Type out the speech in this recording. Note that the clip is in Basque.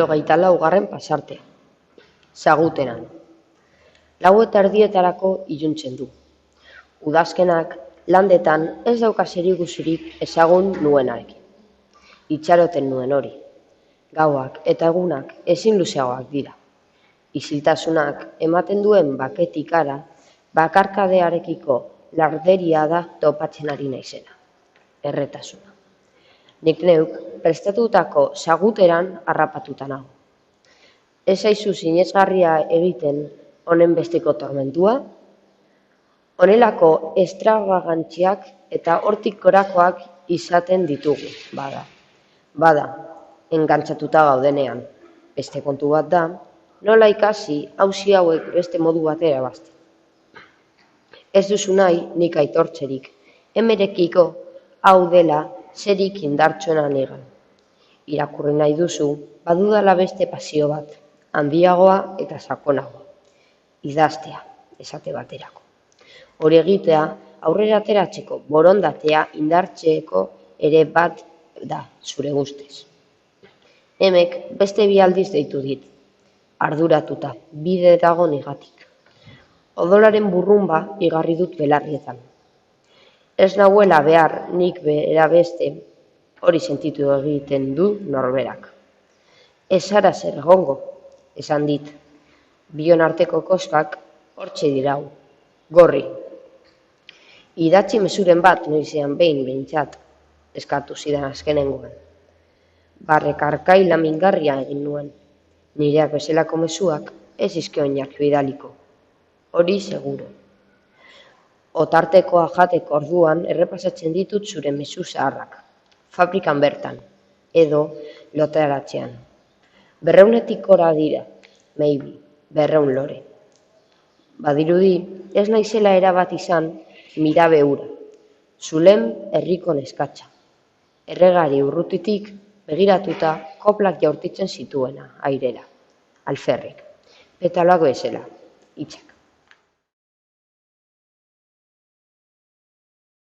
laugarren pasartea. Zaguteran. 4:30 iluntzen du. Udazkenak landetan ez dauka zerikusirik ezagun nuenarekin. Itxaroten nuen hori. Gauak eta egunak ezin luzeagoak dira. Isiltasunak ematen duen baketikara, bakarkadearekiko larderia da topatzen ari naizena. Erretasuna. Nik neuk prestatutako zaguteran harrapatuta nago. Ez zaizu sinesgarria egiten honen besteko tormentua? Honelako estrabagantziak eta hortik gorakoak izaten ditugu, bada. Bada, engantzatuta gaudenean. Beste kontu bat da, nola ikasi auzi hauek beste modu batera ebazten. Ez duzu nahi nik aitortzerik, hemerekiko hau dela zerik indartsuena negan. Irakurri nahi duzu, badudala beste pasio bat, handiagoa eta sakonagoa. Idaztea, esate baterako. Hori egitea, aurrera ateratzeko borondatea indartzeko ere bat da, zure guztez. Hemek beste 2 aldiz deitu dit, arduratuta, bide dago nigatik. Odolaren burrunba igarri dut belarrietan. Ez nahuela behar nik bera beste, hori sentitu egiten du norberak. Ez zara zer egongo, esan dit. Bion arteko koskak hortxe dirau, gorri. Idatzi mezuren bat noizean behin behintzat, eskatu zidan azkenengoan. Barrekarkaila mingarria egin nuen. Nireak bezalako mezuak ez izkeoinak bidaliko. Hori seguro. Otartekoa jateko orduan errepasatzen ditut zure mezu zaharrak. Fabrikan bertan, edo loteratzean. 200-tik gora dira, maybe, 200 lore. Badirudi, ez naizela erabat izan mirabe hura. Zulem herriko neskatxa. Erregari urrutitik begiratuta koplak jaurtitzen zituena, airera. Alferrik. Petaloak bezala, hitzak.